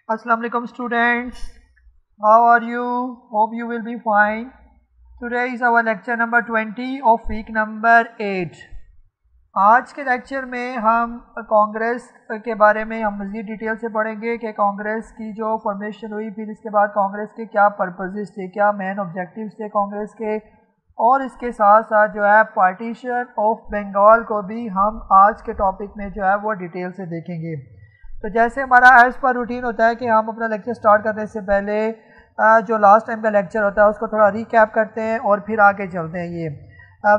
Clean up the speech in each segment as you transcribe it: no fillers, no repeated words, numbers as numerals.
Assalamu alaikum students. How are you? Hope you will be fine. Today is our lecture number 20 of week number 8. آج کے lecture میں ہم کانگریس کے بارے میں ہم مزید ڈیٹیل سے پڑھیں گے کہ کانگریس کی جو فارمیشن ہوئی، پھر اس کے بعد کانگریس کے کیا پرپزز تھے، کیا مین آبجیکٹیوز تھے کانگریس کے، اور اس کے ساتھ ساتھ جو ہے پارٹیشن آف بنگال کو بھی ہم آج کے ٹاپک میں جو ہے وہ ڈیٹیل سے دیکھیں گے۔ تو جیسے ہمارا ایز پر روٹین ہوتا ہے کہ ہم اپنا لیکچر سٹارٹ کرنے سے پہلے جو لاسٹ ٹائم کا لیکچر ہوتا ہے اس کو تھوڑا ریکیپ کرتے ہیں اور پھر آگے چلتے ہیں۔ یہ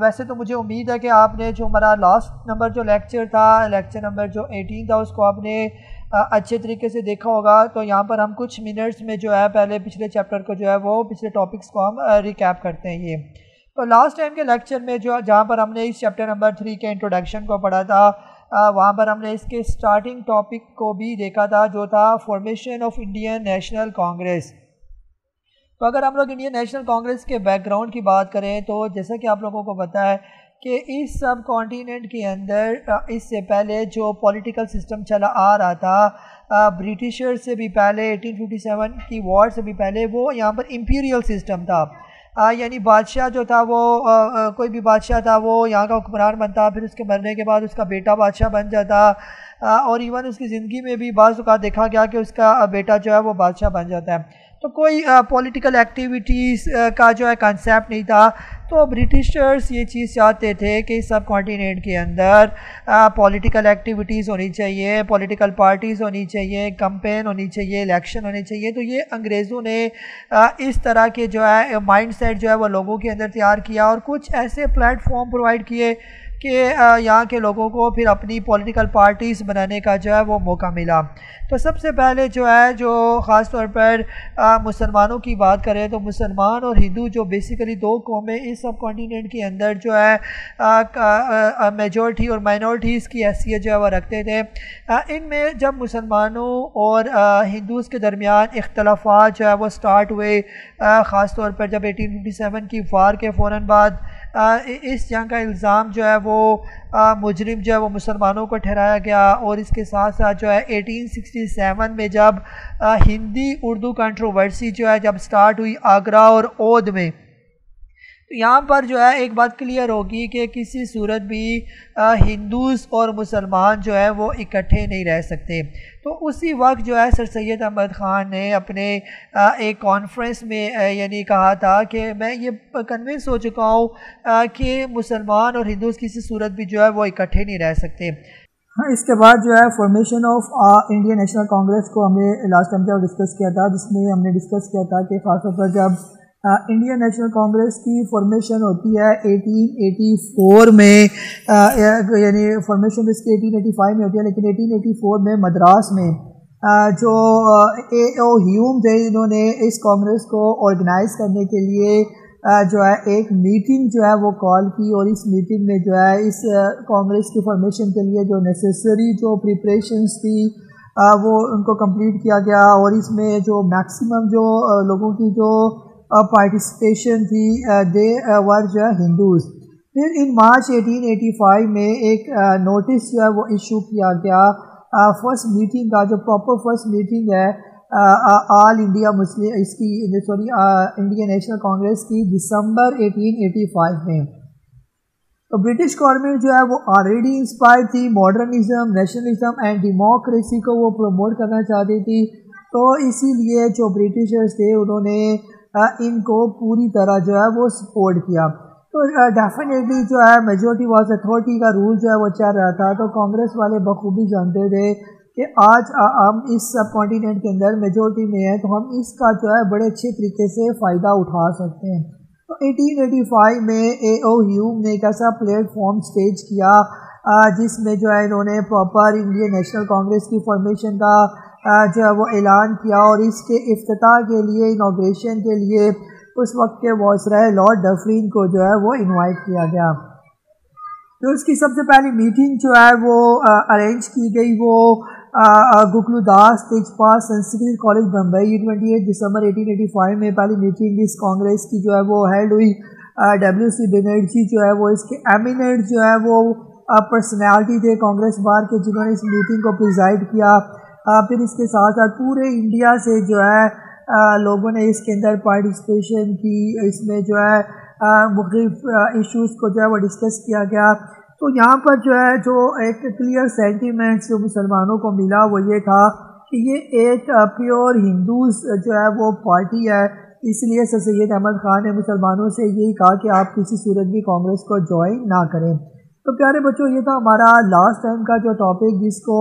ویسے تو مجھے امید ہے کہ آپ نے جو ہمارا لاسٹ نمبر جو لیکچر تھا، لیکچر نمبر جو 18 تھا، اس کو آپ نے اچھے طریقے سے دیکھا ہوگا۔ تو یہاں پر ہم کچھ منٹس میں جو ہے پہلے پچھلے چیپٹر کو جو ہے وہ پچھلے ٹاپکس کو ہم ریکیپ کرتے ہیں۔ یہ تو لاسٹ ٹائم کے لیکچر میں جہاں پر ہم نے اس چیپٹر نمبر 3 کے انٹروڈکشن کو پڑھا تھا، وہاں پر ہم نے اس کے سٹارٹنگ ٹاپک کو بھی دیکھا تھا جو تھا formation of Indian National Congress. تو اگر ہم لوگ انڈین نیشنل کانگریس کے بیک گراؤنڈ کی بات کریں تو جیسا کہ آپ لوگوں کو پتہ ہے کہ اس سب کانٹیننٹ کے اندر اس سے پہلے جو پولیٹیکل سسٹم چلا آ رہا تھا برٹشر سے بھی پہلے، 1857 کی وار سے بھی پہلے، وہ یہاں پر امپیریل سسٹم تھا۔ یعنی بادشاہ جو تھا وہ کوئی بھی بادشاہ تھا وہ یہاں کا حکمران بنتا، پھر اس کے مرنے کے بعد اس کا بیٹا بادشاہ بن جاتا، اور ایون اس کی زندگی میں بھی بعض اوقات دیکھا گیا کہ اس کا بیٹا جو ہے وہ بادشاہ بن جاتا ہے۔ تو کوئی پولیٹیکل ایکٹیویٹیز کا جو ہے کنسیپٹ نہیں تھا۔ تو برٹشرز یہ چیز چاہتے تھے کہ سب کانٹیننٹ کے اندر پولیٹیکل ایکٹیویٹیز ہونی چاہیے، پولیٹیکل پارٹیز ہونی چاہیے، کمپین ہونی چاہیے، الیکشن ہونے چاہیے۔ تو یہ انگریزوں نے اس طرح کے جو ہے مائنڈ سیٹ جو ہے وہ لوگوں کے اندر تیار کیا، اور کچھ ایسے پلیٹ فارم پرووائڈ کیے کہ یہاں کے لوگوں کو پھر اپنی پولیٹیکل پارٹیز بنانے کا جو ہے وہ موقع ملا۔ تو سب سے پہلے جو ہے جو خاص طور پر مسلمانوں کی بات کریں تو مسلمان اور ہندو جو بیسیکلی دو قومیں اس سب کانٹیننٹ کے اندر جو ہے میجورٹی اور مائنورٹیز کی حیثیت جو ہے وہ رکھتے تھے، ان میں جب مسلمانوں اور ہندوز کے درمیان اختلافات جو ہے وہ سٹارٹ ہوئے، خاص طور پر جب 1857 کی وار کے فوراً بعد اس جنگ کا الزام جو ہے وہ مجرم جو ہے وہ مسلمانوں کو ٹھہرایا گیا، اور اس کے ساتھ ساتھ جو ہے 1867 میں جب ہندی اردو کنٹروورسی جو ہے جب سٹارٹ ہوئی آگرہ اور اودھ میں، تو یہاں پر جو ہے ایک بات کلیئر ہوگی کہ کسی صورت بھی ہندوز اور مسلمان جو ہے وہ اکٹھے نہیں رہ سکتے۔ تو اسی وقت جو ہے سر سید احمد خان نے اپنے ایک کانفرنس میں یعنی کہا تھا کہ میں یہ کنونس ہو چکا ہوں کہ مسلمان اور ہندوز کسی صورت بھی جو ہے وہ اکٹھے نہیں رہ سکتے۔ ہاں، اس کے بعد جو ہے formation of Indian National Congress کو ہم نے لاسٹ ٹائم جب ڈسکس کیا تھا، جس میں ہم نے ڈسکس کیا تھا کہ خاص طور پر جب انڈین نیشنل کانگریس کی فارمیشن ہوتی ہے 1884 میں، یعنی فارمیشن اس کی 1885 میں ہوتی ہے، لیکن 1884 میں مدراس میں جو اے او ہیوم تھے، انہوں نے اس کانگریس کو آرگنائز کرنے کے لیے جو ہے ایک میٹنگ جو ہے وہ کال کی، اور اس میٹنگ میں جو ہے اس کانگریس کی فارمیشن کے لیے جو نیسیسری جو پریپریشنز تھی وہ ان کو کمپلیٹ کیا گیا، اور اس میں جو میکسیمم جو لوگوں کی جو پارٹیسپیشن تھی دے ور جو ہے ہندوز۔ پھر ان مارچ 1885 میں ایک نوٹس جو ہے وہ ایشو کیا گیا فرسٹ میٹنگ کا، جو پراپر فرسٹ میٹنگ ہے آل انڈیا مسلم اس کی انڈین نیشنل کانگریس کی دسمبر 1885 میں۔ تو برٹش گورنمنٹ جو ہے وہ آلریڈی انسپائر تھی، ماڈرنزم، نیشنلزم اینڈ ڈیموکریسی کو وہ پروموٹ کرنا چاہتی تھی، تو اسی لیے جو برٹشرز تھے انہوں نے ان کو پوری طرح جو ہے وہ سپورٹ کیا۔ تو ڈیفینیٹلی جو ہے میجورٹی واز اتھارٹی کا رول جو ہے وہ چل رہا تھا، تو کانگریس والے بخوبی جانتے تھے کہ آج ہم اس سب کانٹیننٹ کے اندر میجورٹی میں ہیں، تو ہم اس کا جو ہے بڑے اچھے طریقے سے فائدہ اٹھا سکتے ہیں۔ تو 1885 میں اے او ہیوم نے ایک ایسا پلیٹ فارم سٹیج کیا جس میں جو ہے انہوں نے پراپر انڈین نیشنل کانگریس کی فارمیشن کا جو ہے وہ اعلان کیا، اور اس کے افتتاح کے لیے، انوگریشن کے لیے اس وقت کے وائسرائے لارڈ ڈفرین کو جو ہے وہ انوائٹ کیا گیا۔ تو اس کی سب سے پہلی میٹنگ جو ہے وہ ارینج کی گئی، وہ گوکلو داس تیجپال سنسکرت کالج بمبئی 28 دسمبر 1885 میں پہلی میٹنگ اس کانگریس کی جو ہے وہ ہیلڈ ہوئی۔ ڈبلیو سی بینرجی جو ہے وہ اس کے ایمیننٹ جو ہے وہ پرسنالٹی تھے کانگریس بار کے، جنہوں نے اس میٹنگ کو پریزائڈ کیا۔ پھر اس کے ساتھ ساتھ پورے انڈیا سے جو ہے لوگوں نے اس کے اندر پارٹیسپیشن کی، اس میں جو ہے مختلف ایشوز کو جو ہے وہ ڈسکس کیا گیا۔ تو یہاں پر جو ہے جو ایک کلیئر سینٹیمنٹ جو مسلمانوں کو ملا وہ یہ تھا کہ یہ ایک پیور ہندوز جو ہے وہ پارٹی ہے، اس لیے سر سید احمد خان نے مسلمانوں سے یہی کہا کہ آپ کسی صورت بھی کانگریس کو جوائن نہ کریں۔ تو پیارے بچوں، یہ تھا ہمارا لاسٹ ٹائم کا جو ٹاپک، جس کو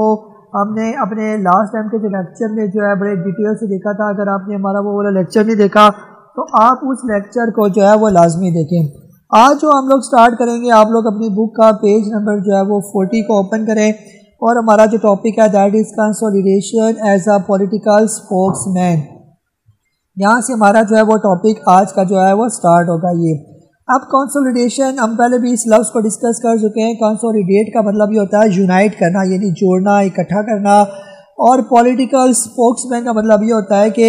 ہم نے اپنے لاسٹ ٹائم کے جو لیکچر میں جو ہے بڑے ڈیٹیل سے دیکھا تھا۔ اگر آپ نے ہمارا وہ والا لیکچر نہیں دیکھا تو آپ اس لیکچر کو جو ہے وہ لازمی دیکھیں۔ آج جو ہم لوگ سٹارٹ کریں گے، آپ لوگ اپنی بک کا پیج نمبر جو ہے وہ 40 کو اوپن کریں، اور ہمارا جو ٹاپک ہے that is consolidation as a political spokesman. یہاں سے ہمارا جو ہے وہ ٹاپک آج کا جو ہے وہ سٹارٹ ہوگا۔ یہ اب کنسولیڈیشن ہم پہلے بھی اس لفظ کو ڈسکس کر چکے ہیں۔ کنسولیڈیٹ کا مطلب یہ ہوتا ہے یونائٹ کرنا، یعنی جوڑنا، اکٹھا کرنا، اور پولیٹیکل اسپوکس مین کا مطلب یہ ہوتا ہے کہ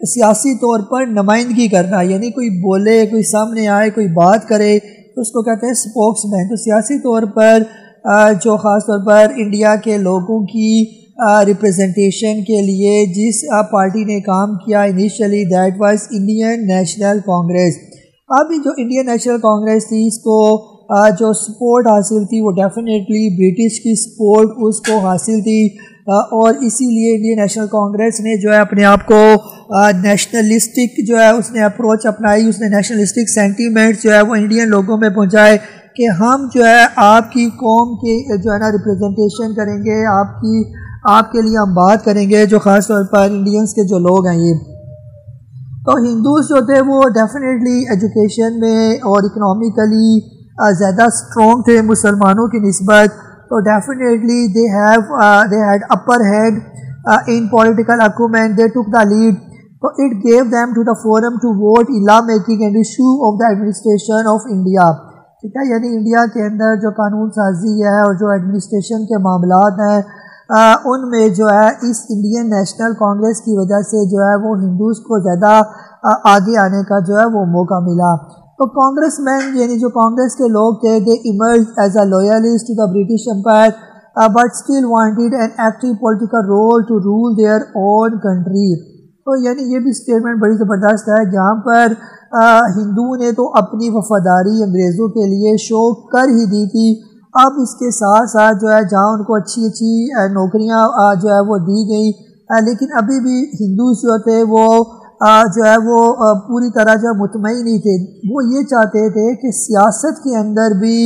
سیاسی طور پر نمائندگی کرنا، یعنی کوئی بولے، کوئی سامنے آئے، کوئی بات کرے تو اس کو کہتے ہیں اسپوکس مین۔ تو سیاسی طور پر جو خاص طور پر انڈیا کے لوگوں کی ریپریزنٹیشن کے لیے جس پارٹی نے کام کیا initially, that was Indian National Congress. اب جو انڈین نیشنل کانگریس تھی، اس کو جو سپورٹ حاصل تھی وہ ڈیفینیٹلی برٹش کی سپورٹ اس کو حاصل تھی، اور اسی لیے انڈین نیشنل کانگریس نے جو ہے اپنے آپ کو نیشنلسٹک جو ہے اس نے اپروچ اپنائی، اس نے نیشنلسٹک سینٹیمنٹس جو ہے وہ انڈین لوگوں میں پہنچائے کہ ہم جو ہے آپ کی قوم کے جو ہے نا ریپریزنٹیشن کریں گے، آپ کے لیے ہم بات کریں گے، جو خاص طور پر انڈینز کے جو لوگ ہیں۔ یہ تو ہندوز جو تھے وہ ڈیفینیٹلی ایجوکیشن میں اور اکنامکلی زیادہ اسٹرانگ تھے مسلمانوں کی نسبت، تو definitely they had upper hand in political acumen, they took the lead, so it gave them to the forum to vote in law making and issue of the administration of India۔ ٹھیک ہے، یعنی India کے اندر جو قانون سازی ہے اور جو ایڈمنسٹریشن کے معاملات ہیں ان میں جو ہے اس انڈین نیشنل کانگریس کی وجہ سے جو ہے وہ ہندوز کو زیادہ آگے آنے کا جو ہے وہ موقع ملا۔ تو کانگریس مین یعنی جو کانگریس کے لوگ تھے، they emerged as a loyalist to the British Empire but still wanted an active political role to rule their own country. تو یعنی یہ بھی اسٹیٹمنٹ بڑی زبردست ہے، جہاں پر ہندو نے تو اپنی وفاداری انگریزوں کے لیے شو کر ہی دی تھی، اب اس کے ساتھ ساتھ جو ہے جہاں ان کو اچھی نوکریاں جو ہے وہ دی گئیں، لیکن ابھی بھی ہندوز جو تھے وہ جو ہے وہ پوری طرح جو مطمئن نہیں تھے۔ وہ یہ چاہتے تھے کہ سیاست کے اندر بھی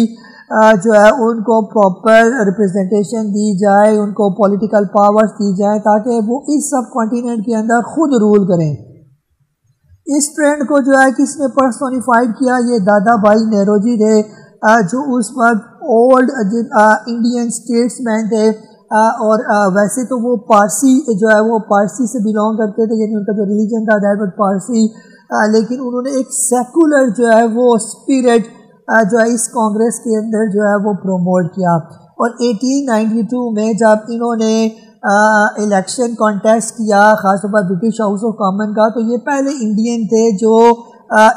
جو ہے ان کو پراپر ریپریزنٹیشن دی جائے، ان کو پولیٹیکل پاورز دی جائیں تاکہ وہ اس سب کانٹیننٹ کے اندر خود رول کریں۔ اس ٹرینڈ کو جو ہے کس نے پرسونیفائڈ کیا؟ یہ دادا بھائی نہروجی تھے، جو اس وقت اولڈ انڈین اسٹیٹس مین تھے، اور ویسے تو وہ پارسی جو ہے وہ پارسی سے بلونگ کرتے تھے، یعنی ان کا جو ریلیجن تھا دیٹ واز پارسی، لیکن انہوں نے ایک سیکولر جو ہے وہ اسپرٹ جو ہے اس کانگریس کے اندر جو ہے وہ پروموٹ کیا۔ اور 1892 میں جب انہوں نے الیکشن کانٹیسٹ کیا، خاص طور پر برٹش ہاؤس آف کامن کا، تو یہ پہلے انڈین تھے جو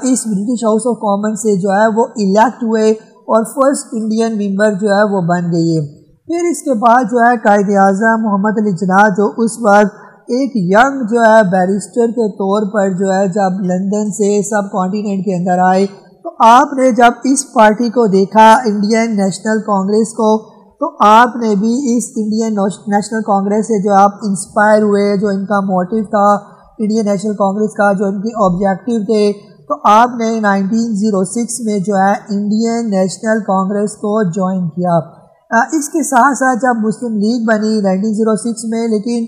اس برٹش ہاؤس آف کامن سے جو ہے وہ الیکٹ ہوئے اور فرسٹ انڈین ممبر جو ہے وہ بن گئی ہے۔ پھر اس کے بعد جو ہے قائد اعظم محمد علی جناح جو اس وقت ایک ینگ جو ہے بیرسٹر کے طور پر جو ہے جب لندن سے سب کانٹیننٹ کے اندر آئے، تو آپ نے جب اس پارٹی کو دیکھا انڈین نیشنل کانگریس کو، تو آپ نے بھی اس انڈین نیشنل کانگریس سے جو آپ انسپائر ہوئے، جو ان کا موٹیو تھا انڈین نیشنل کانگریس کا، جو ان کے آبجیکٹیو تھے، تو آپ نے 1906 میں جو ہے انڈین نیشنل کانگریس کو جوائن کیا۔ اس کے ساتھ ساتھ جب مسلم لیگ بنی 1906 میں، لیکن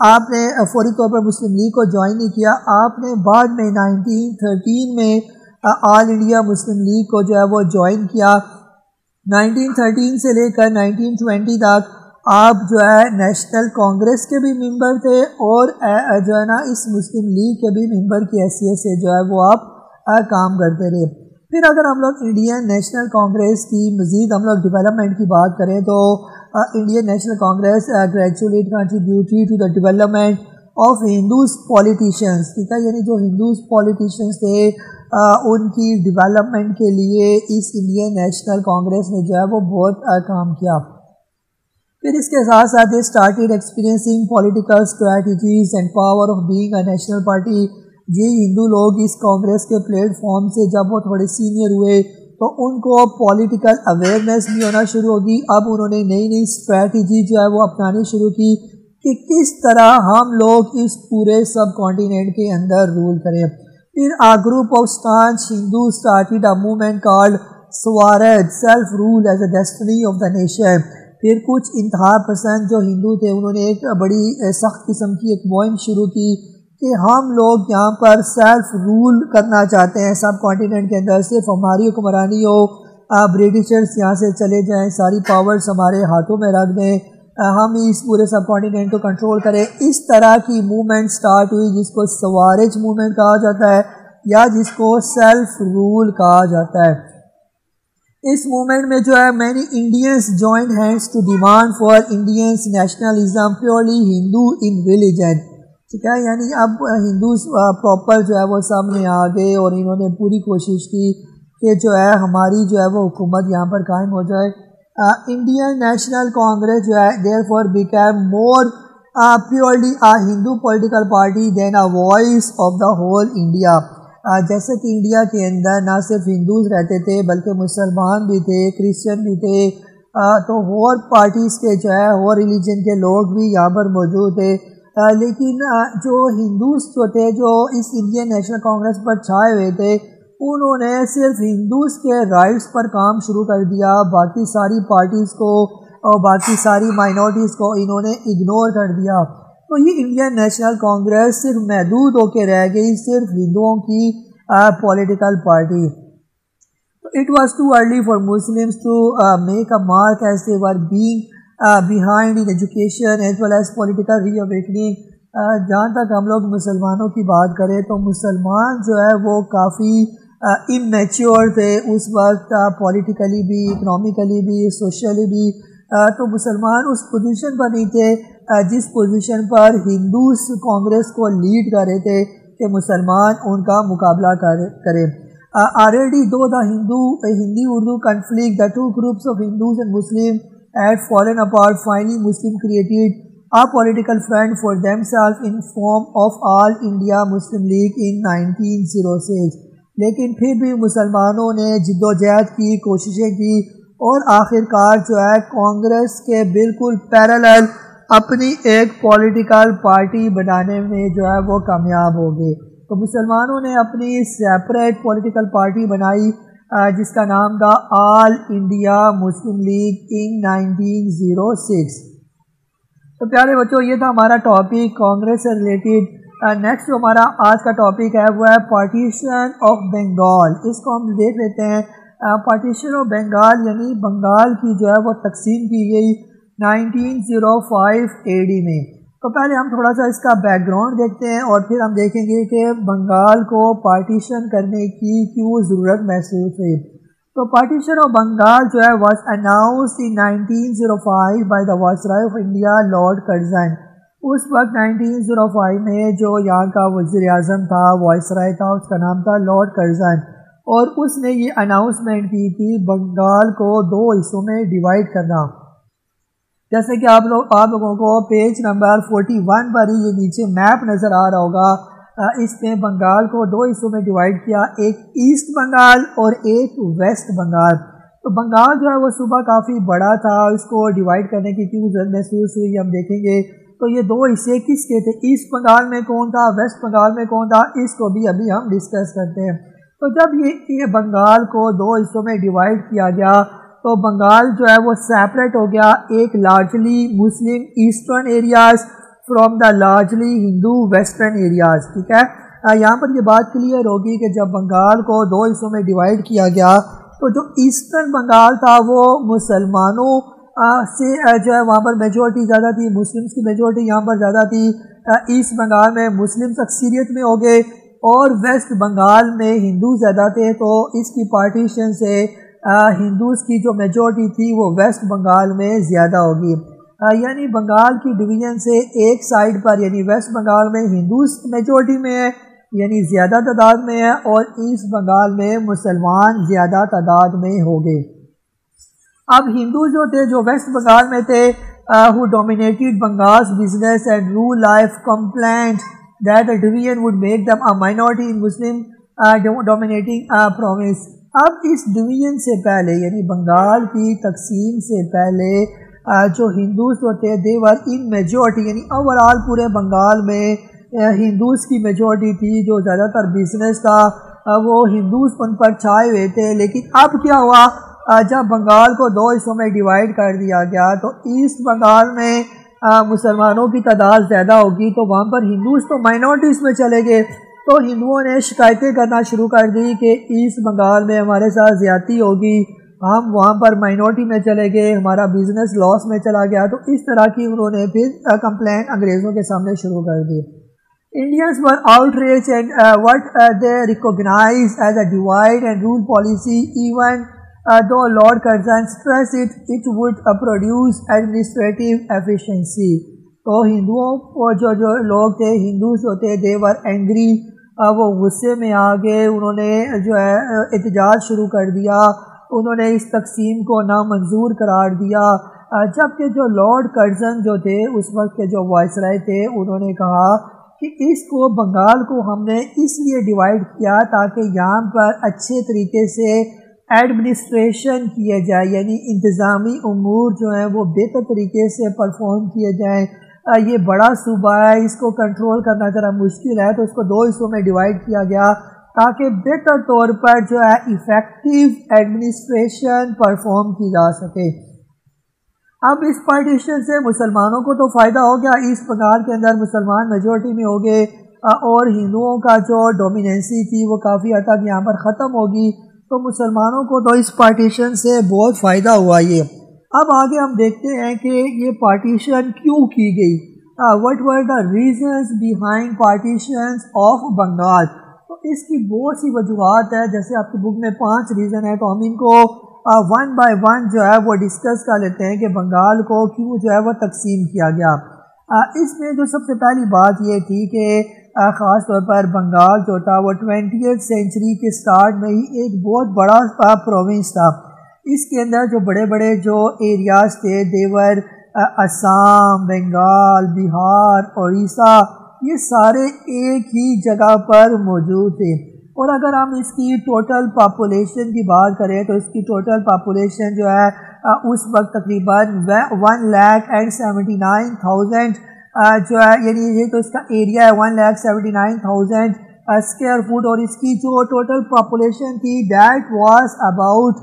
آپ نے فوری طور پر مسلم لیگ کو جوائن نہیں کیا، آپ نے بعد میں 1913 میں آل انڈیا مسلم لیگ کو جو ہے وہ جوائن کیا۔ 1913 سے لے کر 1920 تک آپ جو ہے نیشنل کانگریس کے بھی ممبر تھے، اور جو ہے نا اس مسلم لیگ کے بھی ممبر کی حیثیت سے جو ہے وہ آپ کام کرتے رہے۔ پھر اگر ہم لوگ انڈین نیشنل کانگریس کی مزید ہم لوگ ڈیولپمنٹ کی بات کریں تو Indian National Congress gradually contributed to the development of Hindus politicians, ٹھیک ہے، یعنی جو ہندوز پولیٹیشنز تھے ان کی ڈیولپمنٹ کے لیے اس انڈین نیشنل کانگریس نے جو ہے وہ بہت کام کیا۔ پھر اس کے ساتھ ساتھ started experiencing political strategies and power of being a national party. یہ ہندو لوگ اس کانگریس کے پلیٹ فارم سے جب وہ تھوڑے سینئر ہوئے تو ان کو پولیٹیکل اویئرنیس بھی ہونا شروع ہوگی. اب انہوں نے نئی نئی اسٹریٹجی جو ہے وہ اپنانی شروع کی کہ کس طرح ہم لوگ اس پورے سب کانٹیننٹ کے اندر رول کریں. پھر group of staunch Hindu started a movement called swaraj self rule as a destiny of the nation. پھر کچھ انتہا پسند جو ہندو تھے انہوں نے ایک بڑی سخت قسم کی ایک مہم شروع کی کہ ہم لوگ یہاں پر سیلف رول کرنا چاہتے ہیں سب کانٹیننٹ کے اندر. صرف ہماری حکمرانی ہو, برٹشرز یہاں سے چلے جائیں, ساری پاورز ہمارے ہاتھوں میں رکھ دیں, ہم اس پورے سب کانٹیننٹ کو کنٹرول کریں. اس طرح کی موومنٹ سٹارٹ ہوئی جس کو سوارج موومنٹ کہا جاتا ہے یا جس کو سیلف رول کہا جاتا ہے. اس موومنٹ میں جو ہے many Indians joined hands to demand for Indians nationalism purely Hindu in religion. ٹھیک ہے, یعنی اب ہندوز پراپر جو ہے وہ سامنے آ گئے اور انہوں نے پوری کوشش کی کہ جو ہے ہماری جو ہے وہ حکومت یہاں پر قائم ہو جائے. انڈین نیشنل کانگریس جو ہے therefore became more purely Hindu political party than a voice of the whole India. جیسے کہ انڈیا کے اندر نہ صرف ہندوز رہتے تھے بلکہ مسلمان بھی تھے, کرسچن بھی تھے, تو اور پارٹیز کے جو ہے اور ریلیجن کے لوگ بھی یہاں پر موجود تھے. لیکن جو ہندوز جو تھے جو اس انڈین نیشنل کانگریس پر چھائے ہوئے تھے انہوں نے صرف ہندوز کے رائٹس پر کام شروع کر دیا, باقی ساری پارٹیز کو اور باقی ساری مائنورٹیز کو انہوں نے اگنور کر دیا. تو یہ انڈین نیشنل کانگریس صرف محدود ہو کے رہ گئی صرف ہندوؤں کی political party. It was too early for Muslims to make a mark as they were being behind in education as well as political reawakening. جہاں تک ہم لوگ مسلمانوں کی بات کریں تو مسلمان جو ہے وہ کافی immature تھے اس وقت, پولیٹیکلی بھی, اکنامکلی بھی, سوشلی بھی. تو مسلمان اس پوزیشن پر نہیں تھے جس پوزیشن پر ہندوز کانگریس کو لیڈ کر رہے تھے کہ مسلمان ان کا مقابلہ کریں. already though the Hindi Urdu conflict, the two groups of Hindus and Muslims had fallen apart, finally Muslim created a political front for themselves in form of All India Muslim League in 1906. لیکن پھر بھی مسلمانوں نے جد و جہد کی, کوششیں کی اور آخر کار جو ہے کانگریس کے بالکل پیرالل اپنی ایک پولیٹیکل پارٹی بنانے میں جو ہے وہ کامیاب ہو گئے. تو مسلمانوں نے اپنی سیپریٹ پولیٹیکل پارٹی بنائی جس کا نام تھا آل انڈیا مسلم لیگ ان 1906. تو پیارے بچوں یہ تھا ہمارا ٹاپک کانگریس سے ریلیٹڈ. نیکسٹ جو ہمارا آج کا ٹاپک ہے وہ ہے پارٹیشن آف بنگال. اس کو ہم دیکھ لیتے ہیں. پارٹیشن آف بنگال یعنی بنگال کی جو ہے وہ تقسیم کی گئی 1905 AD میں. تو پہلے ہم تھوڑا سا اس کا بیک گراؤنڈ دیکھتے ہیں اور پھر ہم دیکھیں گے کہ بنگال کو پارٹیشن کرنے کی کیوں ضرورت محسوس ہوئی. تو پارٹیشن آف بنگال جو ہے was announced in 1905 by the viceroy of India Lord Curzon. اس وقت 1905 میں جو یہاں کا وزیر اعظم تھا, وائسرائے تھا, اس کا نام تھا لارڈ کرزن, اور اس نے یہ اناؤنسمنٹ کی تھی بنگال کو 2 حصوں میں ڈیوائڈ کرنا. جیسے کہ آپ لوگوں کو پیج نمبر 41 پر ہی یہ نیچے میپ نظر آ رہا ہوگا. اس میں بنگال کو 2 حصوں میں ڈیوائڈ کیا, ایک ایسٹ بنگال اور ایک ویسٹ بنگال. تو بنگال جو ہے وہ صوبہ کافی بڑا تھا, اس کو ڈیوائڈ کرنے کی کیوں ضرورت محسوس ہوئی ہم دیکھیں گے. تو یہ 2 حصے کس کے تھے, ایسٹ بنگال میں کون تھا, ویسٹ بنگال میں کون تھا, اس کو بھی ابھی ہم ڈسکس کرتے ہیں. تو جب یہ بنگال کو 2 حصوں میں ڈیوائڈ کیا گیا تو بنگال جو ہے وہ سیپریٹ ہو گیا, ایک largely Muslim eastern areas from the largely Hindu western areas. ٹھیک ہے, یہاں پر یہ بات کلیئر ہوگی کہ جب بنگال کو 2 حصوں میں ڈیوائڈ کیا گیا تو جو ایسٹرن بنگال تھا وہ مسلمانوں سے جو ہے وہاں پر میجورٹی زیادہ تھی, مسلمس کی میجورٹی یہاں پر زیادہ تھی. ایسٹ بنگال میں مسلمس اکثریت میں ہو گئے اور ویسٹ بنگال میں ہندو زیادہ تھے. تو اس کی پارٹیشن سے ہندوز کی جو میجورٹی تھی وہ ویسٹ بنگال میں زیادہ ہوگی. یعنی بنگال کی ڈویژن سے ایک سائیڈ پر یعنی ویسٹ بنگال میں ہندوز میجورٹی میں ہے یعنی زیادہ تعداد میں ہے, اور ایسٹ بنگال میں مسلمان زیادہ تعداد میں ہو گئے. اب ہندو جو تھے جو ویسٹ بنگال میں تھے who dominated Bengal's business and rural life, complained that the division would make them a minority in Muslim dominating province. اب اس ڈویژن سے پہلے یعنی بنگال کی تقسیم سے پہلے جو ہندوز ہوتے they were in majority، یعنی اوورال پورے بنگال میں ہندوز کی میجورٹی تھی، جو زیادہ تر بزنس تھا وہ ہندوز ان پر چھائے ہوئے تھے. لیکن اب کیا ہوا، جب بنگال کو دو حصوں میں ڈیوائیڈ کر دیا گیا تو ایسٹ بنگال میں مسلمانوں کی تعداد زیادہ ہوگی، تو وہاں پر ہندوز تو مائنورٹیز میں چلے گئے. تو ہندوؤں نے شکایتیں کرنا شروع کر دی کہ ایسٹ بنگال میں ہمارے ساتھ زیادتی ہوگی، ہم وہاں پر مائنورٹی میں چلے گئے، ہمارا بزنس لاس میں چلا گیا. تو اس طرح کی انہوں نے پھر کمپلین انگریزوں کے سامنے شروع کر دی. Indians were outraged and what they recognized as a divide and rule policy, even though Lord Curzon stressed it would produce administrative efficiency. تو ہندوؤں کو جو لوگ تھے، ہندوز ہوتے they were angry، وہ غصے میں آ گئے، انہوں نے جو ہے احتجاج شروع کر دیا، انہوں نے اس تقسیم کو نامنظور قرار دیا. جبکہ جو لارڈ کرزن جو تھے اس وقت کے جو وائسرائے تھے، انہوں نے کہا کہ اس کو بنگال کو ہم نے اس لیے ڈیوائیڈ کیا تاکہ یہاں پر اچھے طریقے سے ایڈمنسٹریشن کیے جائے، یعنی انتظامی امور جو ہیں وہ بہتر طریقے سے پرفارم کیے جائیں. یہ بڑا صوبہ ہے، اس کو کنٹرول کرنا ذرا مشکل ہے، تو اس کو دو حصوں میں ڈیوائیڈ کیا گیا تاکہ بہتر طور پر جو ہے ایفیکٹو ایڈمنسٹریشن پرفارم کی جا سکے. اب اس پارٹیشن سے مسلمانوں کو تو فائدہ ہو گیا، ایسٹ بنگال کے اندر مسلمان میجورٹی میں ہو گئے اور ہندوؤں کا جو ڈومیننسی تھی وہ کافی حد تک یہاں پر ختم ہوگی. تو مسلمانوں کو تو اس پارٹیشن سے بہت فائدہ ہوا. یہ اب آگے ہم دیکھتے ہیں کہ یہ پارٹیشن کیوں کی گئی، what were the reasons behind partitions of Bengal. تو اس کی بہت سی وجوہات ہے، جیسے آپ کی بک میں 5 ریزن ہے، تو ہم ان کو ون بائی ون جو ہے وہ ڈسکس کر لیتے ہیں کہ بنگال کو کیوں جو ہے وہ تقسیم کیا گیا. اس میں جو سب سے پہلی بات یہ تھی کہ خاص طور پر بنگال جو تھا وہ 20th سینچری کے سٹارٹ میں ہی ایک بہت بڑا پروونس تھا. اس کے اندر جو بڑے بڑے جو ایریاز تھے دیور آسام، بنگال، بہار، اڑیسہ، یہ سارے ایک ہی جگہ پر موجود تھے. اور اگر ہم اس کی ٹوٹل پاپولیشن کی بات کریں تو اس کی ٹوٹل پاپولیشن جو ہے اس وقت تقریباً 1,79,000 جو ہے، یعنی یہ تو اس کا ایریا ہے 1,79,000 اسکوائر فٹ، اور اس کی جو ٹوٹل پاپولیشن تھی دیٹ واز اباؤٹ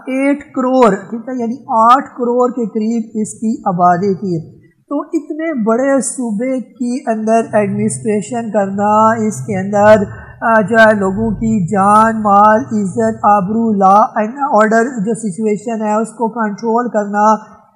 8 کروڑ، ٹھیک ہے، یعنی 8 کروڑ کے قریب اس کی آبادی تھی. تو اتنے بڑے صوبے کی اندر ایڈمنسٹریشن کرنا، اس کے اندر جو ہے لوگوں کی جان، مال، عزت، آبرو، لا اینڈ آرڈر جو سچویشن ہے اس کو کنٹرول کرنا،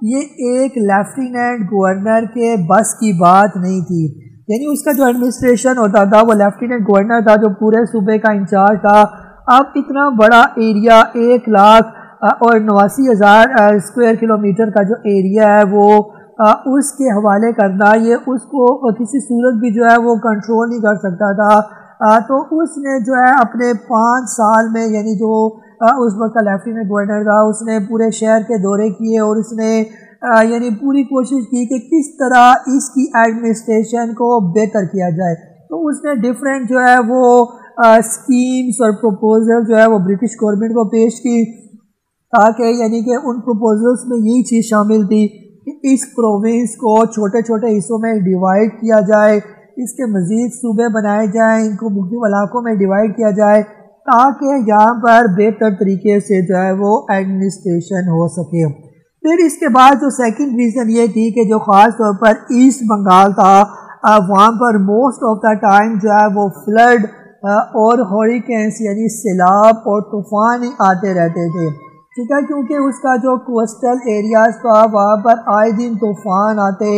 یہ ایک لیفٹیننٹ گورنر کے بس کی بات نہیں تھی. یعنی اس کا جو ایڈمنسٹریشن ہوتا تھا وہ لیفٹیننٹ گورنر تھا جو پورے صوبے کا انچارج تھا. اب اتنا بڑا ایریا 1,89,000 اسکوائر کلومیٹر کا جو ایریا ہے وہ اس کے حوالے کرنا، یہ اس کو کسی صورت بھی جو ہے وہ کنٹرول نہیں کر سکتا تھا. تو اس نے جو ہے اپنے 5 سال میں، یعنی جو اس وقت کا لیفٹیننٹ گورنر تھا، اس نے پورے شہر کے دورے کیے اور اس نے یعنی پوری کوشش کی کہ کس طرح اس کی ایڈمنسٹریشن کو بہتر کیا جائے. تو اس نے ڈیفرنٹ جو ہے وہ اسکیمز اور پروپوزل جو ہے وہ برٹش گورنمنٹ کو پیش کی، تاکہ یعنی کہ ان پروپوزلز میں یہی چیز شامل تھی کہ اس پروونس کو چھوٹے چھوٹے حصوں میں ڈیوائیڈ کیا جائے، اس کے مزید صوبے بنائے جائیں، ان کو مختلف علاقوں میں ڈیوائیڈ کیا جائے تاکہ یہاں پر بہتر طریقے سے جو ہے وہ ایڈمنسٹریشن ہو سکے. پھر اس کے بعد جو سیکنڈ ریزن یہ تھی کہ جو خاص طور پر ایسٹ بنگال تھا وہاں پر موسٹ آف دا ٹائم جو ہے وہ فلڈ اور ہوریکینس یعنی سیلاب اور طوفان ہی آتے رہتے تھے، ٹھیک ہے، کیونکہ اس کا جو کوسٹل ایریاز تھا وہاں پر آئے دن طوفان آتے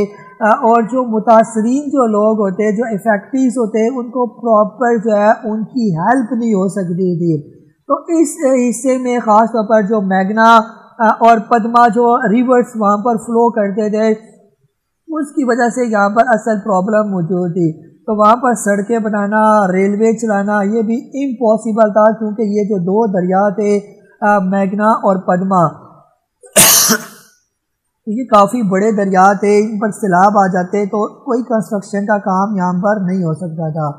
اور جو متاثرین جو لوگ ہوتے، جو افیکٹیز ہوتے، ان کو پراپر جو ہے ان کی ہیلپ نہیں ہو سکتی تھی. تو اس حصے میں خاص طور پر جو میگنا اور پدما جو ریورز وہاں پر فلو کرتے تھے، اس کی وجہ سے یہاں پر اصل پرابلم موجود تھی. تو وہاں پر سڑکیں بنانا، ریلوے چلانا یہ بھی امپاسبل تھا، کیونکہ یہ جو 2 دریا تھے میگنا اور پدما یہ کافی بڑے دریا تھے، ان پر سیلاب آ جاتے تو کوئی کنسٹرکشن کا کام یہاں پر نہیں ہو سکتا تھا۔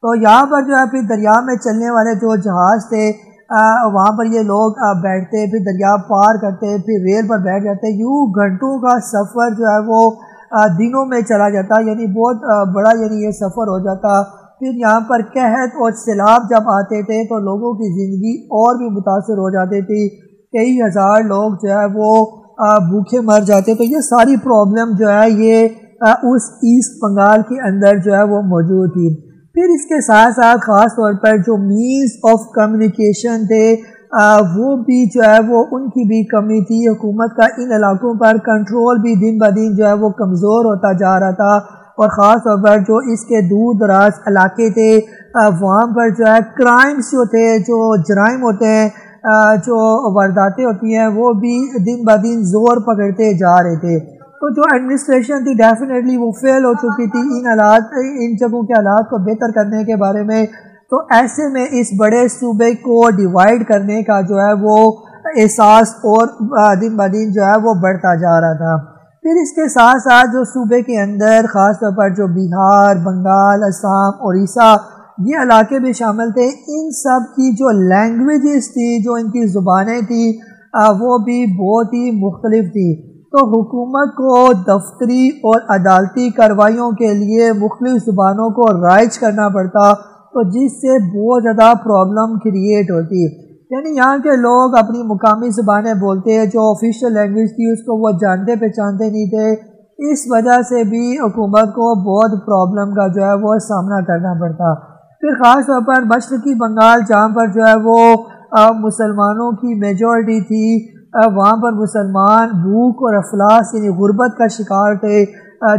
تو یہاں پر جو ہے پھر دریا میں چلنے والے جو جہاز تھے وہاں پر یہ لوگ بیٹھتے، پھر دریا پار کرتے، پھر ریل پر بیٹھ جاتے، یوں گھنٹوں کا سفر جو ہے وہ دنوں میں چلا جاتا، یعنی بہت بڑا یعنی یہ سفر ہو جاتا۔ پھر یہاں پر قحط اور سیلاب جب آتے تھے تو لوگوں کی زندگی اور بھی متاثر ہو جاتی تھی، کئی ہزار لوگ جو ہے وہ بھوکے مر جاتے۔ تو یہ ساری پرابلم جو ہے یہ اس ایسٹ بنگال کے اندر جو ہے وہ موجود تھی۔ پھر اس کے ساتھ ساتھ خاص طور پر جو مینز آف کمیونیکیشن تھے وہ بھی جو ہے وہ ان کی بھی کمی تھی۔ حکومت کا ان علاقوں پر کنٹرول بھی دن بدن جو ہے وہ کمزور ہوتا جا رہا تھا، اور خاص طور پر جو اس کے دور دراز علاقے تھے وہاں پر جو ہے کرائمز جو تھے، جو جرائم ہوتے ہیں، جو وارداتیں ہوتی ہیں، وہ بھی دن بدن زور پکڑتے جا رہے تھے۔ تو جو ایڈمنسٹریشن تھی ڈیفینیٹلی وہ فیل ہو چکی تھی ان جگہوں کے حالات کو بہتر کرنے کے بارے میں۔ تو ایسے میں اس بڑے صوبے کو ڈیوائیڈ کرنے کا جو ہے وہ احساس اور دن بدن جو ہے وہ بڑھتا جا رہا تھا۔ پھر اس کے ساتھ ساتھ جو صوبے کے اندر خاص طور پر جو بہار، بنگال، اسام، اڑیسہ یہ علاقے بھی شامل تھے، ان سب کی جو لینگویجز تھی، جو ان کی زبانیں تھیں وہ بھی بہت ہی مختلف تھی۔ تو حکومت کو دفتری اور عدالتی کارروائیوں کے لیے مختلف زبانوں کو رائج کرنا پڑتا، تو جس سے بہت زیادہ پرابلم کریٹ ہوتی۔ یعنی یہاں کے لوگ اپنی مقامی زبانیں بولتے ہیں، جو آفیشیل لینگویج تھی اس کو وہ جانتے پہچانتے نہیں تھے، اس وجہ سے بھی حکومت کو بہت پرابلم کا جو ہے وہ سامنا کرنا پڑتا۔ پھر خاص طور پر مشرقی بنگال جہاں پر جو ہے وہ مسلمانوں کی میجورٹی تھی، وہاں پر مسلمان بھوک اور افلاس یعنی غربت کا شکار تھے۔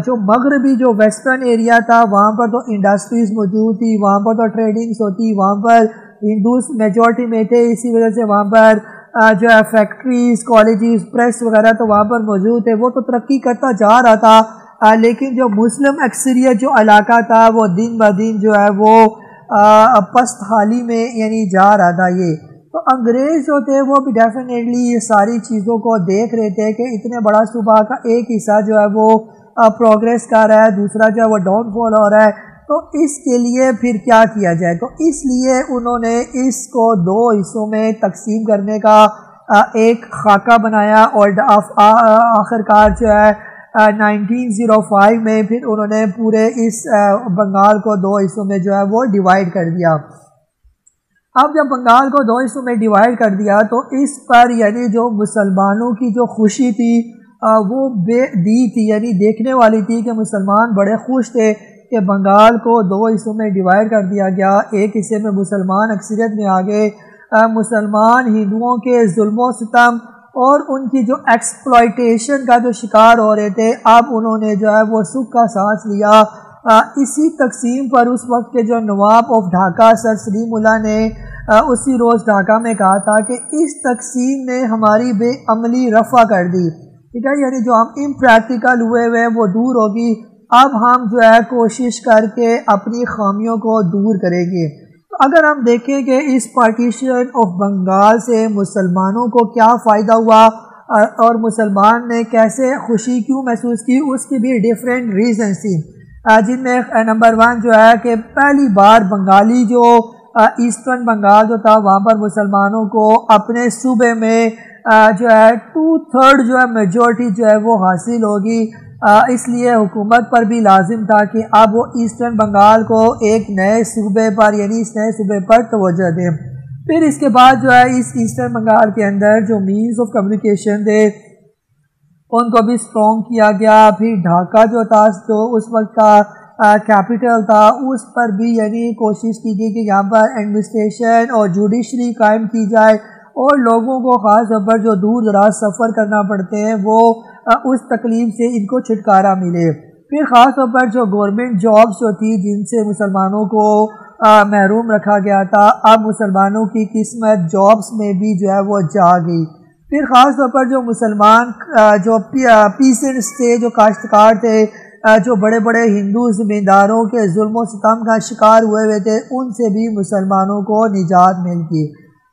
جو مغربی جو ویسٹرن ایریا تھا وہاں پر تو انڈسٹریز موجود تھی، وہاں پر تو ٹریڈنگز ہوتی، وہاں پر ہندوز میجورٹی میں تھے، اسی وجہ سے وہاں پر جو ہے فیکٹریز، کالجز، پریس وغیرہ تو وہاں پر موجود تھے، وہ تو ترقی کرتا جا رہا تھا، لیکن جو مسلم اکثریت جو علاقہ تھا وہ دن بدن جو ہے وہ پست حالی میں یعنی جا رہا تھا۔ یہ تو انگریز جو تھے وہ بھی ڈیفینیٹلی یہ ساری چیزوں کو دیکھ رہے تھے کہ اتنے بڑا صوبہ کا ایک حصہ جو ہے وہ پروگریس کر رہا ہے، دوسرا جو ہے وہ ڈاؤن فال ہو رہا ہے، تو اس کے لیے پھر کیا کیا جائے۔ تو اس لیے انہوں نے اس کو دو حصوں میں تقسیم کرنے کا ایک خاکہ بنایا، اور آخرکار جو ہے 1905 میں پھر انہوں نے پورے اس بنگال کو دو حصوں میں جو ہے وہ ڈیوائیڈ کر دیا۔ اب جب بنگال کو دو حصوں میں ڈیوائیڈ کر دیا تو اس پر یعنی جو مسلمانوں کی جو خوشی تھی وہ بے دی تھی، یعنی دیکھنے والی تھی کہ مسلمان بڑے خوش تھے کہ بنگال کو دو حصوں میں ڈیوائیڈ کر دیا گیا، ایک حصے میں مسلمان اکثریت میں آ گئے، مسلمان ہندوؤں کے ظلم و ستم اور ان کی جو ایکسپلائٹیشن کا جو شکار ہو رہے تھے، اب انہوں نے جو ہے وہ سکھ کا سانس لیا۔ اسی تقسیم پر اس وقت کے جو نواب آف ڈھاکہ سر سلیم اللہ نے اسی روز ڈھاکہ میں کہا تھا کہ اس تقسیم نے ہماری بے عملی رفع کر دی، ٹھیک ہے، یعنی جو ہم امپریکٹیکل ہوئے ہوئے وہ دور ہوگی، اب ہم جو ہے کوشش کر کے اپنی خامیوں کو دور کریں گے۔ تو اگر ہم دیکھیں کہ اس پارٹیشن آف بنگال سے مسلمانوں کو کیا فائدہ ہوا اور مسلمان نے کیسے خوشی کیوں محسوس کی، اس کی بھی ڈیفرنٹ ریزنز تھی، جن میں نمبر 1 جو ہے کہ پہلی بار بنگالی جو ایسٹرن بنگال جو تھا وہاں پر مسلمانوں کو اپنے صوبے میں جو ہے 2/3 جو ہے میجورٹی جو ہے وہ حاصل ہوگی، اس لیے حکومت پر بھی لازم تھا کہ اب وہ ایسٹرن بنگال کو ایک نئے صوبے پر یعنی اس نئے صوبے پر توجہ دیں۔ پھر اس کے بعد جو ہے اس ایسٹرن بنگال کے اندر جو مینز آف کمیونیکیشن تھے ان کو بھی اسٹرانگ کیا گیا۔ پھر ڈھاکہ جو تھا جو اس وقت کا کیپٹل تھا اس پر بھی یعنی کوشش کی گئی کہ یہاں پر ایڈمنسٹریشن اور جوڈیشری قائم کی جائے اور لوگوں کو خاص طور پر جو دور دراز سفر کرنا پڑتے ہیں وہ اس تکلیف سے ان کو چھٹکارا ملے۔ پھر خاص طور پر جو گورنمنٹ جابس جو تھی جن سے مسلمانوں کو محروم رکھا گیا تھا، اب مسلمانوں کی قسمت جابس میں بھی جو ہے وہ جا گئی۔ پھر خاص طور پر جو مسلمان جو پیسنٹس تھے، جو کاشتکار تھے، جو بڑے بڑے ہندو زمینداروں کے ظلم و ستم کا شکار ہوئے تھے، ان سے بھی مسلمانوں کو نجات مل گئی۔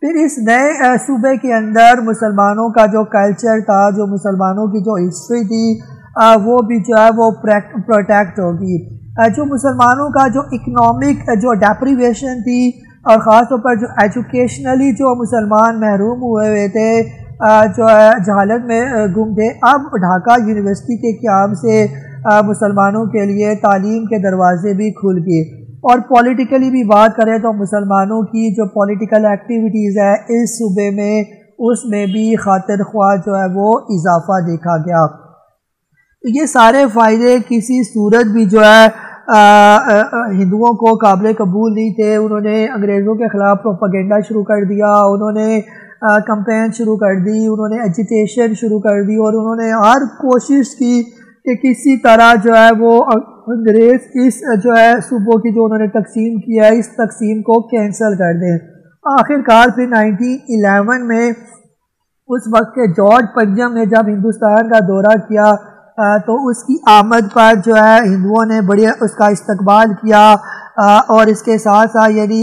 پھر اس نئے صوبے کے اندر مسلمانوں کا جو کلچر تھا، جو مسلمانوں کی جو ہسٹری تھی، وہ بھی جو ہے وہ پروٹیکٹ ہوگی۔ جو مسلمانوں کا جو اکنامک جو ڈیپریویشن تھی، اور خاص طور پر جو ایجوکیشنلی جو مسلمان محروم ہوئے تھے، جو جہالت میں گم تھے، اب ڈھاکہ یونیورسٹی کے قیام سے مسلمانوں کے لیے تعلیم کے دروازے بھی کھل گئے۔ اور پولیٹیکلی بھی بات کریں تو مسلمانوں کی جو پولیٹیکل ایکٹیویٹیز ہے اس صوبے میں، اس میں بھی خاطر خواہ جو ہے وہ اضافہ دیکھا گیا۔ یہ سارے فائدے کسی صورت بھی جو ہے ہندوؤں کو قابل قبول نہیں تھے۔ انہوں نے انگریزوں کے خلاف پروپیگنڈا شروع کر دیا، انہوں نے کمپین شروع کر دی، انہوں نے ایجیٹیشن شروع کر دی، اور انہوں نے ہر کوشش کی کہ کسی طرح جو ہے وہ انگریز اس جو ہے صوبوں کی جو انہوں نے تقسیم کیا ہے، اس تقسیم کو کینسل کر دیں۔ آخر کار پھر 1911 میں اس وقت کے جارج پنجم نے جب ہندوستان کا دورہ کیا تو اس کی آمد پر جو ہے ہندوؤں نے بڑی اس کا استقبال کیا، اور اس کے ساتھ ساتھ یعنی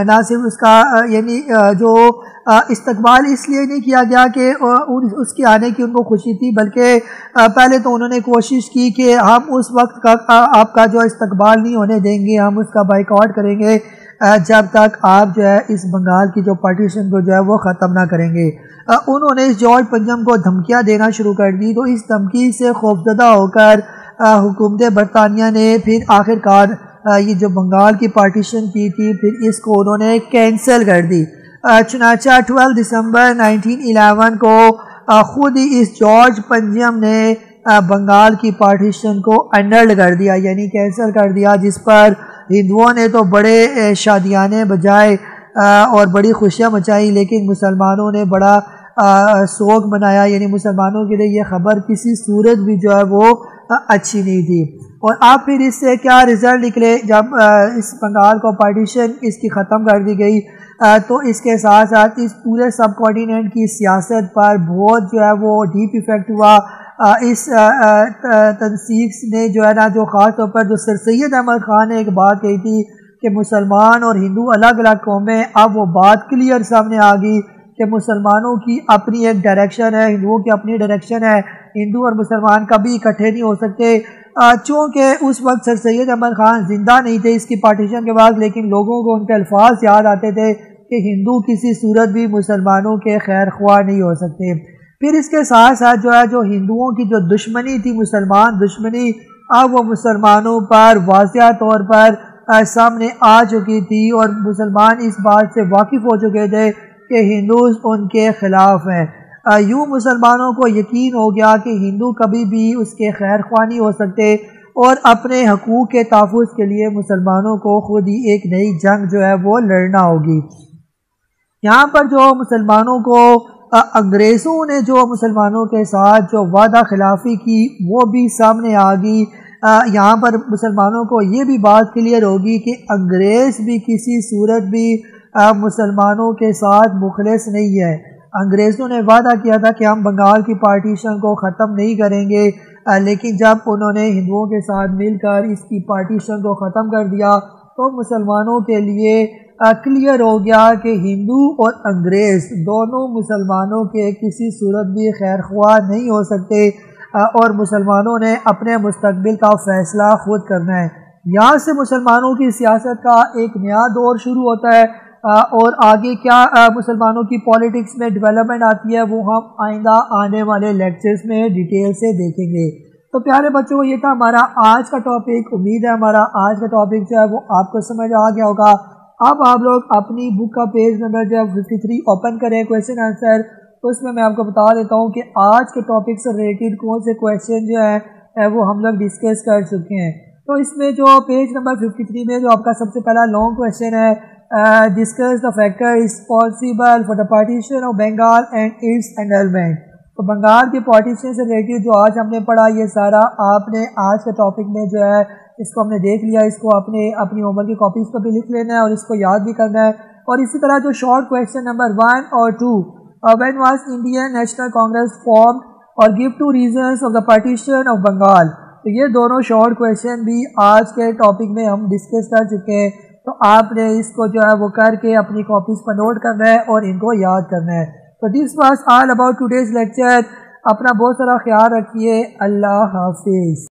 نہ صرف اس کا یعنی جو استقبال اس لیے نہیں کیا گیا کہ اس کے آنے کی ان کو خوشی تھی، بلکہ پہلے تو انہوں نے کوشش کی کہ ہم اس وقت کا آپ کا جو استقبال نہیں ہونے دیں گے، ہم اس کا بائیکاٹ کریں گے جب تک آپ جو ہے اس بنگال کی جو پارٹیشن کو جو ہے وہ ختم نہ کریں گے۔ انہوں نے اس جارج پنجم کو دھمکیاں دینا شروع کر دی، تو اس دھمکی سے خوفزدہ ہو کر حکومت برطانیہ نے پھر آخر کار یہ جو بنگال کی پارٹیشن کی تھی پھر اس کو انہوں نے کینسل کر دی۔ چنانچہ 12 دسمبر 1911 کو خود ہی اس جارج پنجم نے بنگال کی پارٹیشن کو انڈرڈ کر دیا، یعنی کینسل کر دیا، جس پر ہندوؤں نے تو بڑے شادیانے بجائے اور بڑی خوشیاں مچائی، لیکن مسلمانوں نے بڑا سوگ منایا، یعنی مسلمانوں کے لیے یہ خبر کسی صورت بھی جو ہے وہ اچھی نہیں تھی۔ اور اب پھر اس سے کیا رزلٹ نکلے، جب اس بنگال کو پارٹیشن اس کی ختم کر دی گئی تو اس کے ساتھ ساتھ اس پورے سب کانٹیننٹ کی سیاست پر بہت جو ہے وہ ڈیپ ایفیکٹ ہوا۔ اس تنسیق نے جو ہے نا، جو خاص طور پر جو سر سید احمد خان نے ایک بات کہی تھی کہ مسلمان اور ہندو الگ الگ قومیں، اب وہ بات کلیئر سامنے آ گئی کہ مسلمانوں کی اپنی ایک ڈائریکشن ہے، ہندوؤں کی اپنی ڈائریکشن ہے، ہندو اور مسلمان کبھی اکٹھے نہیں ہو سکتے۔ چونکہ اس وقت سر سید احمد خان زندہ نہیں تھے اس کی پارٹیشن کے بعد، لیکن لوگوں کو ان کے الفاظ یاد آتے تھے کہ ہندو کسی صورت بھی مسلمانوں کے خیر خواہ نہیں ہو سکتے۔ پھر اس کے ساتھ ساتھ جو ہے جو ہندوؤں کی جو دشمنی تھی، مسلمان دشمنی، اب وہ مسلمانوں پر واضح طور پر سامنے آ چکی تھی، اور مسلمان اس بات سے واقف ہو چکے تھے کہ ہندوز ان کے خلاف ہیں۔ یوں مسلمانوں کو یقین ہو گیا کہ ہندو کبھی بھی اس کے خیر خواہ نہیں ہو سکتے، اور اپنے حقوق کے تحفظ کے لیے مسلمانوں کو خود ہی ایک نئی جنگ جو ہے وہ لڑنا ہوگی۔ یہاں پر جو مسلمانوں کو انگریزوں نے جو مسلمانوں کے ساتھ جو وعدہ خلافی کی وہ بھی سامنے آ گئی۔ یہاں پر مسلمانوں کو یہ بھی بات کلیئر ہوگی کہ انگریز بھی کسی صورت بھی مسلمانوں کے ساتھ مخلص نہیں ہے۔ انگریزوں نے وعدہ کیا تھا کہ ہم بنگال کی پارٹیشن کو ختم نہیں کریں گے، لیکن جب انہوں نے ہندوؤں کے ساتھ مل کر اس کی پارٹیشن کو ختم کر دیا تو مسلمانوں کے لیے کلیئر ہو گیا کہ ہندو اور انگریز دونوں مسلمانوں کے کسی صورت بھی خیر خواہ نہیں ہو سکتے، اور مسلمانوں نے اپنے مستقبل کا فیصلہ خود کرنا ہے۔ یہاں سے مسلمانوں کی سیاست کا ایک نیا دور شروع ہوتا ہے، اور آگے کیا مسلمانوں کی پولیٹکس میں ڈیولپمنٹ آتی ہے وہ ہم آئندہ آنے والے لیکچرز میں ڈیٹیل سے دیکھیں گے۔ تو پیارے بچوں، یہ تھا ہمارا آج کا ٹاپک۔ امید ہے ہمارا آج کا ٹاپک جو ہے وہ آپ کو سمجھ آ گیا ہوگا۔ اب آپ لوگ اپنی بک کا پیج نمبر جو ہے 53 اوپن کریں، کویشچن آنسر، اس میں آپ کو بتا دیتا ہوں کہ آج کے ٹاپک سے ریلیٹڈ کون سے کویشچن جو ہیں وہ ہم لوگ ڈسکس کر چکے ہیں۔ تو اس میں جو پیج نمبر 53 میں جو آپ کا سب سے پہلا لانگ کویشچن ہے، discuss the factor responsible for the partition of Bengal and its annulment۔ تو بنگال کی پارٹیشن سے ریلیٹڈ جو آج ہم نے پڑھا یہ سارا آپ نے آج کے ٹاپک میں جو ہے اس کو ہم نے دیکھ لیا۔ اس کو اپنی ہوم ورک کی کاپیز پر بھی لکھ لینا ہے اور اس کو یاد بھی کرنا ہے۔ اور اسی طرح جو شارٹ کویشچن نمبر 1 اور 2، when was Indian National Congress formed اور give 2 reasons of the partition of Bengal، تو یہ دونوں شارٹ کویشچن بھی آج کے ٹاپک میں ہم ڈسکس کر چکے ہیں۔ تو آپ نے اس کو جو ہے وہ کر کے اپنی کاپیز پر نوٹ کرنا ہے اور ان کو یاد کرنا ہے. تو this was all about today's lecture. اپنا بہت سارا خیال رکھیے. اللہ حافظ.